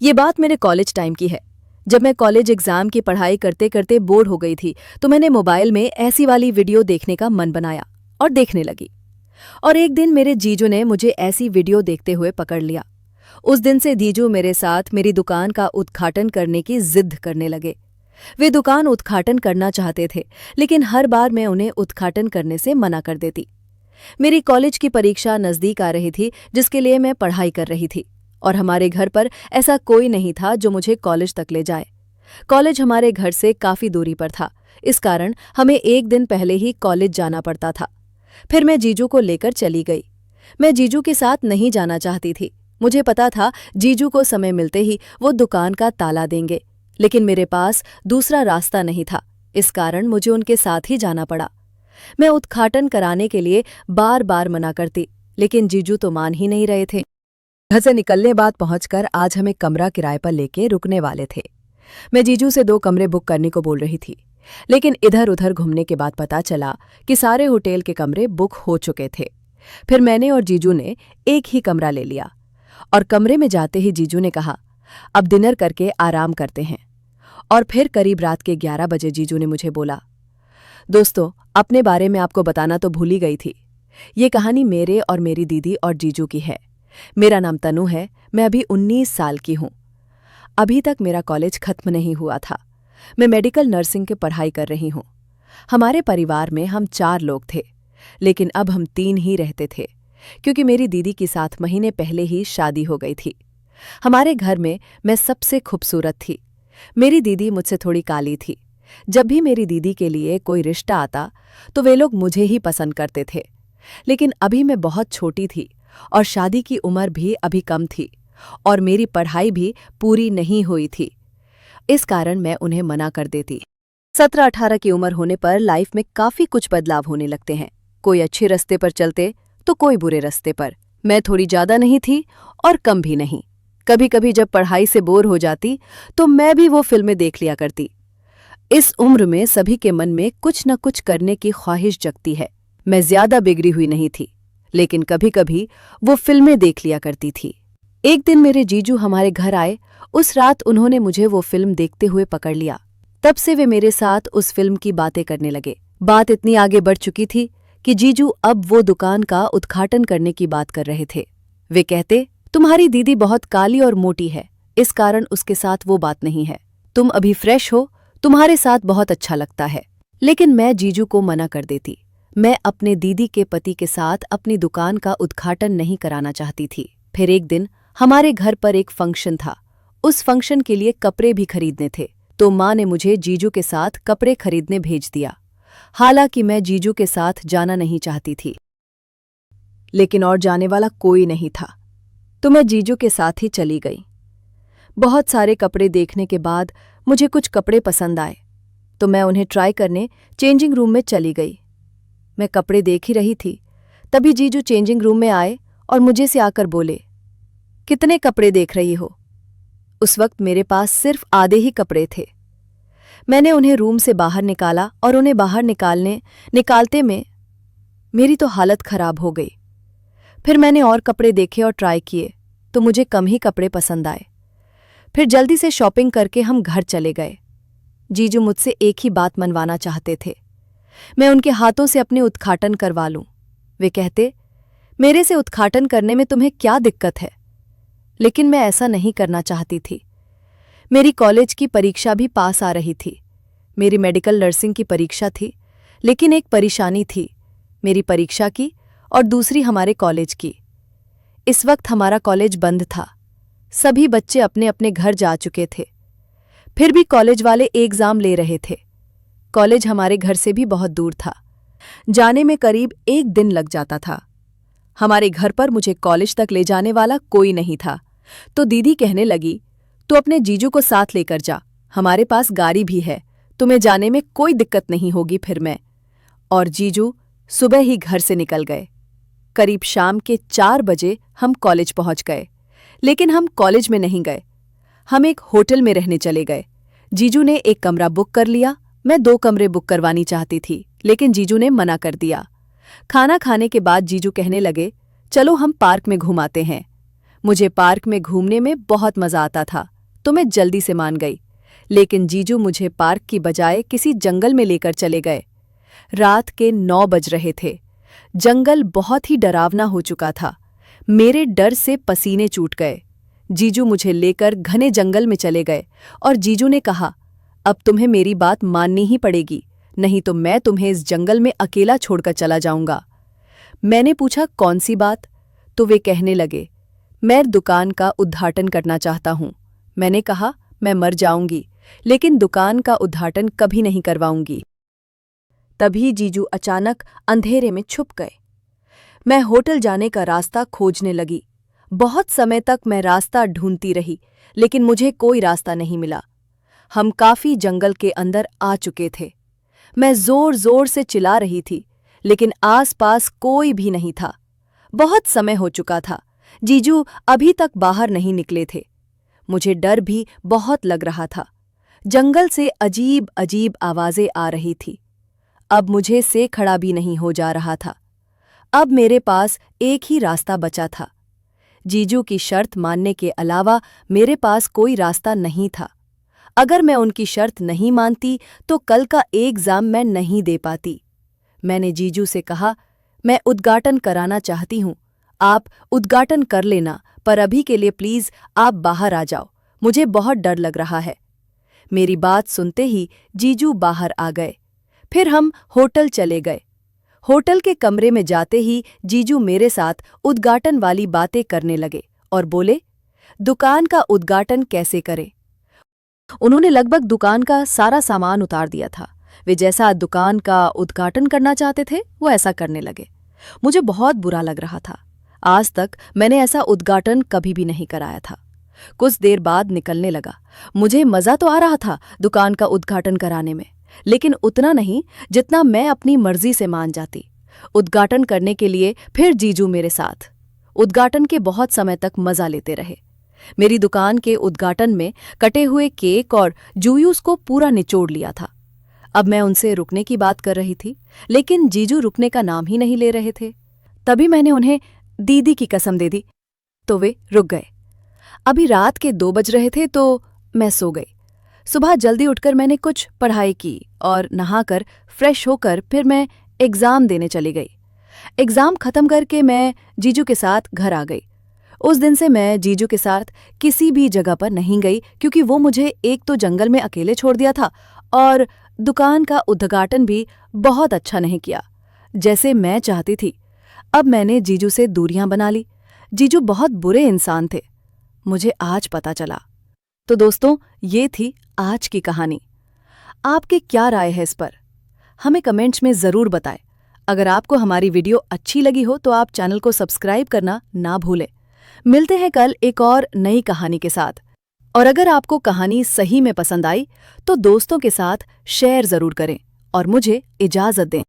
ये बात मेरे कॉलेज टाइम की है। जब मैं कॉलेज एग्जाम की पढ़ाई करते करते बोर हो गई थी तो मैंने मोबाइल में ऐसी वाली वीडियो देखने का मन बनाया और देखने लगी। और एक दिन मेरे जीजू ने मुझे ऐसी वीडियो देखते हुए पकड़ लिया। उस दिन से जीजू मेरे साथ मेरी दुकान का उद्घाटन करने की जिद करने लगे। वे दुकान उद्घाटन करना चाहते थे, लेकिन हर बार मैं उन्हें उद्घाटन करने से मना कर देती। मेरी कॉलेज की परीक्षा नज़दीक आ रही थी, जिसके लिए मैं पढ़ाई कर रही थी, और हमारे घर पर ऐसा कोई नहीं था जो मुझे कॉलेज तक ले जाए। कॉलेज हमारे घर से काफ़ी दूरी पर था, इस कारण हमें एक दिन पहले ही कॉलेज जाना पड़ता था। फिर मैं जीजू को लेकर चली गई। मैं जीजू के साथ नहीं जाना चाहती थी। मुझे पता था जीजू को समय मिलते ही वो दुकान का ताला देंगे, लेकिन मेरे पास दूसरा रास्ता नहीं था, इस कारण मुझे उनके साथ ही जाना पड़ा। मैं उद्घाटन कराने के लिए बार बार मना करती, लेकिन जीजू तो मान ही नहीं रहे थे। घर से निकलने बाद पहुंचकर आज हमें कमरा किराए पर लेके रुकने वाले थे। मैं जीजू से 2 कमरे बुक करने को बोल रही थी, लेकिन इधर उधर घूमने के बाद पता चला कि सारे होटल के कमरे बुक हो चुके थे। फिर मैंने और जीजू ने एक ही कमरा ले लिया, और कमरे में जाते ही जीजू ने कहा, अब डिनर करके आराम करते हैं। और फिर करीब रात के 11 बजे जीजू ने मुझे बोला, दोस्तों, अपने बारे में आपको बताना तो भूल ही गई थी। ये कहानी मेरे और मेरी दीदी और जीजू की है। मेरा नाम तनु है, मैं अभी 19 साल की हूँ। अभी तक मेरा कॉलेज खत्म नहीं हुआ था। मैं मेडिकल नर्सिंग की पढ़ाई कर रही हूँ। हमारे परिवार में हम 4 लोग थे, लेकिन अब हम 3 ही रहते थे, क्योंकि मेरी दीदी की 7 महीने पहले ही शादी हो गई थी। हमारे घर में मैं सबसे खूबसूरत थी। मेरी दीदी मुझसे थोड़ी काली थी। जब भी मेरी दीदी के लिए कोई रिश्ता आता तो वे लोग मुझे ही पसंद करते थे, लेकिन अभी मैं बहुत छोटी थी और शादी की उम्र भी अभी कम थी, और मेरी पढ़ाई भी पूरी नहीं हुई थी। इस कारण मैं उन्हें मना कर देती। 17-18 की उम्र होने पर लाइफ में काफ़ी कुछ बदलाव होने लगते हैं। कोई अच्छे रास्ते पर चलते तो कोई बुरे रास्ते पर। मैं थोड़ी ज़्यादा नहीं थी और कम भी नहीं। कभी कभी जब पढ़ाई से बोर हो जाती तो मैं भी वो फिल्में देख लिया करती। इस उम्र में सभी के मन में कुछ न कुछ करने की ख्वाहिश जगती है। मैं ज्यादा बिगड़ी हुई नहीं थी, लेकिन कभी कभी वो फिल्में देख लिया करती थी। एक दिन मेरे जीजू हमारे घर आए। उस रात उन्होंने मुझे वो फिल्म देखते हुए पकड़ लिया। तब से वे मेरे साथ उस फिल्म की बातें करने लगे। बात इतनी आगे बढ़ चुकी थी कि जीजू अब वो दुकान का उद्घाटन करने की बात कर रहे थे। वे कहते, तुम्हारी दीदी बहुत काली और मोटी है, इस कारण उसके साथ वो बात नहीं है। तुम अभी फ्रेश हो, तुम्हारे साथ बहुत अच्छा लगता है। लेकिन मैं जीजू को मना कर देती। मैं अपने दीदी के पति के साथ अपनी दुकान का उद्घाटन नहीं कराना चाहती थी। फिर एक दिन हमारे घर पर एक फंक्शन था। उस फंक्शन के लिए कपड़े भी खरीदने थे, तो माँ ने मुझे जीजू के साथ कपड़े खरीदने भेज दिया। हालांकि मैं जीजू के साथ जाना नहीं चाहती थी, लेकिन और जाने वाला कोई नहीं था, तो मैं जीजू के साथ ही चली गई। बहुत सारे कपड़े देखने के बाद मुझे कुछ कपड़े पसंद आए, तो मैं उन्हें ट्राई करने चेंजिंग रूम में चली गई। मैं कपड़े देख ही रही थी, तभी जीजू चेंजिंग रूम में आए और मुझे से आकर बोले, कितने कपड़े देख रही हो? उस वक्त मेरे पास सिर्फ आधे ही कपड़े थे। मैंने उन्हें रूम से बाहर निकाला और उन्हें बाहर निकालते में मेरी तो हालत खराब हो गई। फिर मैंने और कपड़े देखे और ट्राई किए, तो मुझे कम ही कपड़े पसंद आए। फिर जल्दी से शॉपिंग करके हम घर चले गए। जीजू मुझसे एक ही बात मनवाना चाहते थे, मैं उनके हाथों से अपने उद्घाटन करवा लूं। वे कहते, मेरे से उद्घाटन करने में तुम्हें क्या दिक्कत है? लेकिन मैं ऐसा नहीं करना चाहती थी। मेरी कॉलेज की परीक्षा भी पास आ रही थी। मेरी मेडिकल नर्सिंग की परीक्षा थी, लेकिन एक परेशानी थी, मेरी परीक्षा की और दूसरी हमारे कॉलेज की। इस वक्त हमारा कॉलेज बंद था। सभी बच्चे अपने अपने घर जा चुके थे। फिर भी कॉलेज वाले एग्जाम ले रहे थे। कॉलेज हमारे घर से भी बहुत दूर था। जाने में करीब 1 दिन लग जाता था। हमारे घर पर मुझे कॉलेज तक ले जाने वाला कोई नहीं था, तो दीदी कहने लगी, तू अपने जीजू को साथ लेकर जा, हमारे पास गाड़ी भी है, तुम्हें जाने में कोई दिक्कत नहीं होगी। फिर मैं और जीजू सुबह ही घर से निकल गए। करीब शाम के 4 बजे हम कॉलेज पहुंच गए, लेकिन हम कॉलेज में नहीं गए, हम एक होटल में रहने चले गए। जीजू ने एक कमरा बुक कर लिया। मैं 2 कमरे बुक करवानी चाहती थी, लेकिन जीजू ने मना कर दिया। खाना खाने के बाद जीजू कहने लगे, चलो हम पार्क में घुमाते हैं। मुझे पार्क में घूमने में बहुत मजा आता था, तो मैं जल्दी से मान गई। लेकिन जीजू मुझे पार्क की बजाय किसी जंगल में लेकर चले गए। रात के 9 बज रहे थे। जंगल बहुत ही डरावना हो चुका था। मेरे डर से पसीने छूट गए। जीजू मुझे लेकर घने जंगल में चले गए और जीजू ने कहा, अब तुम्हें मेरी बात माननी ही पड़ेगी, नहीं तो मैं तुम्हें इस जंगल में अकेला छोड़कर चला जाऊंगा। मैंने पूछा, कौन सी बात? तो वे कहने लगे, मैं दुकान का उद्घाटन करना चाहता हूं। मैंने कहा, मैं मर जाऊंगी, लेकिन दुकान का उद्घाटन कभी नहीं करवाऊंगी। तभी जीजू अचानक अंधेरे में छुप गए। मैं होटल जाने का रास्ता खोजने लगी। बहुत समय तक मैं रास्ता ढूंढती रही, लेकिन मुझे कोई रास्ता नहीं मिला। हम काफी जंगल के अंदर आ चुके थे। मैं जोर जोर से चिल्ला रही थी, लेकिन आसपास कोई भी नहीं था। बहुत समय हो चुका था। जीजू अभी तक बाहर नहीं निकले थे। मुझे डर भी बहुत लग रहा था। जंगल से अजीब अजीब आवाजें आ रही थी। अब मुझे से खड़ा भी नहीं हो जा रहा था। अब मेरे पास एक ही रास्ता बचा था। जीजू की शर्त मानने के अलावा मेरे पास कोई रास्ता नहीं था। अगर मैं उनकी शर्त नहीं मानती तो कल का एग्जाम मैं नहीं दे पाती। मैंने जीजू से कहा, मैं उद्घाटन कराना चाहती हूँ, आप उद्घाटन कर लेना, पर अभी के लिए प्लीज आप बाहर आ जाओ, मुझे बहुत डर लग रहा है। मेरी बात सुनते ही जीजू बाहर आ गए। फिर हम होटल चले गए। होटल के कमरे में जाते ही जीजू मेरे साथ उद्घाटन वाली बातें करने लगे और बोले, दुकान का उद्घाटन कैसे करें। उन्होंने लगभग दुकान का सारा सामान उतार दिया था। वे जैसा दुकान का उद्घाटन करना चाहते थे वो ऐसा करने लगे। मुझे बहुत बुरा लग रहा था। आज तक मैंने ऐसा उद्घाटन कभी भी नहीं कराया था। कुछ देर बाद निकलने लगा। मुझे मजा तो आ रहा था दुकान का उद्घाटन कराने में, लेकिन उतना नहीं जितना मैं अपनी मर्जी से मान जाती। उद्घाटन करने के लिए फिर जीजू मेरे साथ। उद्घाटन के बहुत समय तक मजा लेते रहे। मेरी दुकान के उद्घाटन में कटे हुए केक और जूयूस को पूरा निचोड़ लिया था। अब मैं उनसे रुकने की बात कर रही थी, लेकिन जीजू रुकने का नाम ही नहीं ले रहे थे। तभी मैंने उन्हें दीदी की कसम दे दी, तो वे रुक गए। अभी रात के 2 बज रहे थे तो मैं सो गई। सुबह जल्दी उठकर मैंने कुछ पढ़ाई की और नहाकर फ्रेश होकर फिर मैं एग्जाम देने चली गई। एग्जाम खत्म करके मैं जीजू के साथ घर आ गई। उस दिन से मैं जीजू के साथ किसी भी जगह पर नहीं गई, क्योंकि वो मुझे एक तो जंगल में अकेले छोड़ दिया था और दुकान का उद्घाटन भी बहुत अच्छा नहीं किया जैसे मैं चाहती थी। अब मैंने जीजू से दूरियां बना ली। जीजू बहुत बुरे इंसान थे, मुझे आज पता चला। तो दोस्तों, ये थी आज की कहानी। आपकी क्या राय है इस पर? हमें कमेंट्स में ज़रूर बताएं। अगर आपको हमारी वीडियो अच्छी लगी हो तो आप चैनल को सब्सक्राइब करना ना भूलें। मिलते हैं कल एक और नई कहानी के साथ। और अगर आपको कहानी सही में पसंद आई तो दोस्तों के साथ शेयर ज़रूर करें और मुझे इजाज़त दें।